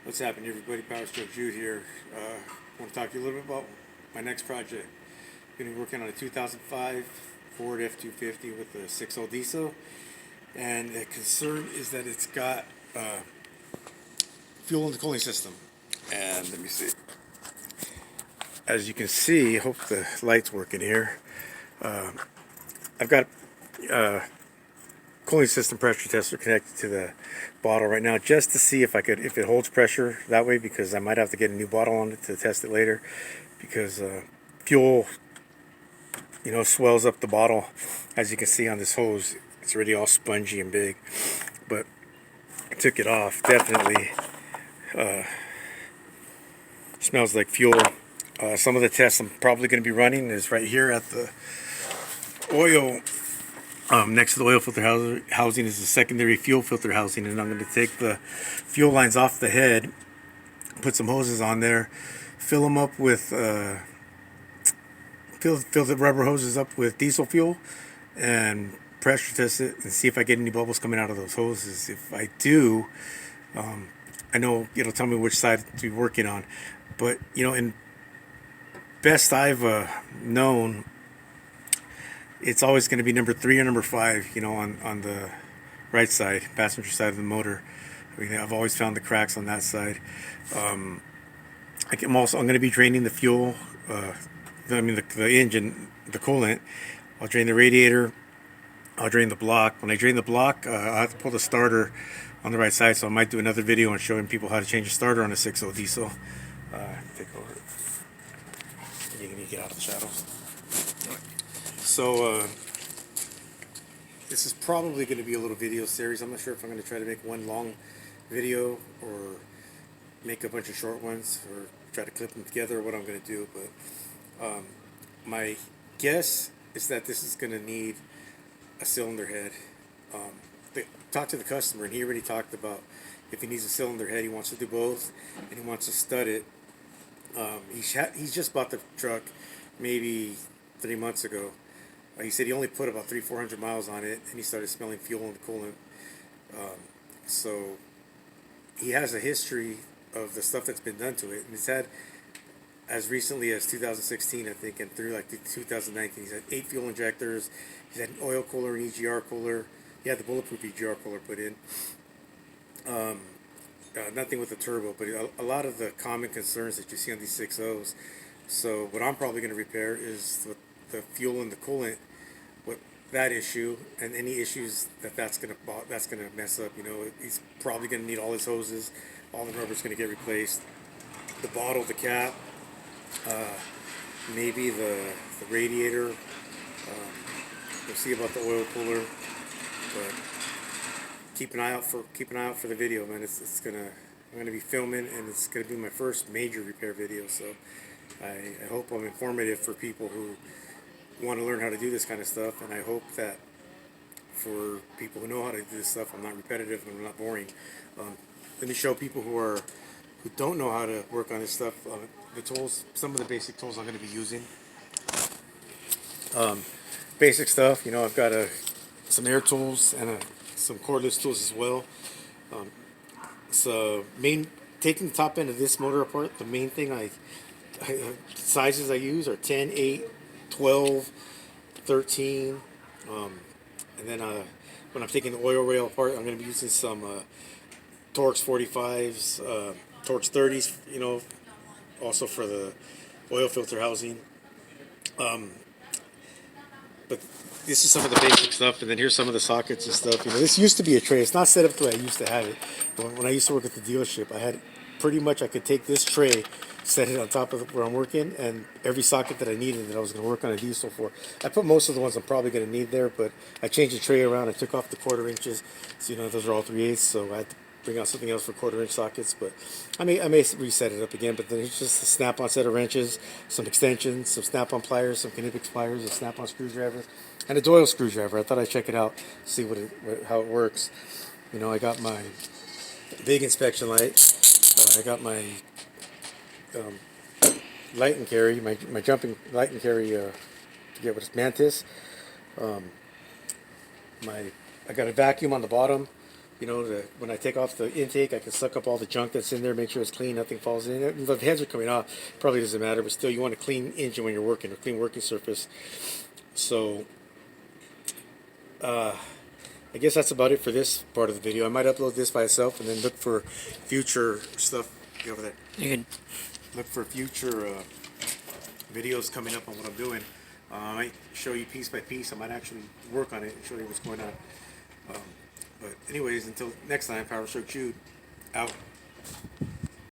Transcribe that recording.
What's happening, everybody? PowerStroke Jude here. I want to talk to you a little bit about my next project. I'm going to be working on a 2005 Ford F-250 with a 6.0 diesel, and the concern is that it's got fuel in the cooling system. And let me see. As you can see, I hope the light's working here. I've got cooling system pressure tester connected to the bottle right now just to see if it holds pressure that way, because I might have to get a new bottle on it to test it later, because fuel swells up the bottle. As you can see on this hose, it's already all spongy and big, but I took it off. Definitely smells like fuel. Some of the tests I'm probably going to be running is right here at the oil. Next to the oil filter housing is the secondary fuel filter housing, and I'm going to take the fuel lines off the head, put some hoses on there, fill them up with fill the rubber hoses up with diesel fuel, and pressure test it and see if I get any bubbles coming out of those hoses. If I do, I know it'll tell me which side to be working on. But in best I've known, it's always going to be number 3 or number 5, on the right side, passenger side of the motor. I've always found the cracks on that side. I'm going to be draining the fuel, the engine, the coolant. I'll drain the radiator. I'll drain the block. When I drain the block, I'll have to pull the starter on the right side, so I might do another video on showing people how to change a starter on a 6.0 diesel. Take over. You can get out of the shadows. So this is probably going to be a little video series. I'm not sure if I'm going to try to make one long video or make a bunch of short ones or try to clip them together, or what I'm going to do. But my guess is that this is going to need a cylinder head. Talked to the customer, and he already talked about if he needs a cylinder head, he wants to do both, and he wants to stud it. He's just bought the truck maybe 3 months ago. He said he only put about 300-400 miles on it, and he started smelling fuel and coolant. So he has a history of the stuff that's been done to it, and he's had, as recently as 2016, I think, and through like 2019, he's had 8 fuel injectors. He's had an oil cooler, an EGR cooler. He had the bulletproof EGR cooler put in. Nothing with the turbo, but a lot of the common concerns that you see on these 6.0s. So what I'm probably going to repair is the fuel and the coolant, with that issue, and any issues that's going to mess up. He's probably going to need all his hoses, all the rubber's going to get replaced, the bottle, the cap, maybe the radiator. We'll see about the oil cooler, but keep an eye out for the video, man. I'm gonna be filming, and it's gonna be my first major repair video. So I hope I'm informative for people who want to learn how to do this kind of stuff, and I hope that for people who know how to do this stuff, I'm not repetitive and I'm not boring. Let me show people who don't know how to work on this stuff the tools, some of the basic tools I'm going to be using. Basic stuff, I've got some air tools and some cordless tools as well. Taking the top end of this motor apart, the main thing sizes I use are 10, 8, 12, 13, and then when I'm taking the oil rail apart, I'm going to be using some Torx 45s, Torx 30s, also for the oil filter housing. But this is some of the basic stuff, and then here's some of the sockets and stuff. This used to be a tray. It's not set up the way I used to have it. But when I used to work at the dealership, I could take this tray, set it on top of where I'm working, and every socket that I needed that I was going to work on a diesel for. I put most of the ones I'm probably going to need there, but I changed the tray around. I took off the 1/4 inches. So, those are all 3/8, so I had to bring out something else for 1/4 inch sockets. But I may reset it up again. But then it's just a snap-on set of wrenches, some extensions, some snap-on pliers, some Knipex pliers, a snap-on screwdriver, and a Doyle screwdriver. I thought I'd check it out, see how it works. I got my big inspection light. I got my light and carry, my jumping light and carry. Forget what it's, Mantis. I got a vacuum on the bottom. when I take off the intake, I can suck up all the junk that's in there, make sure it's clean, nothing falls in it. The heads are coming off, probably doesn't matter, but still, you want a clean engine when you're working, a clean working surface. So, I guess that's about it for this part of the video. I might upload this by itself and then look for future stuff. Get over there. You can Look for future videos coming up on what I'm doing. I might show you piece by piece. I might actually work on it and show you what's going on. But anyways, until next time, PowerStroke Jude, out.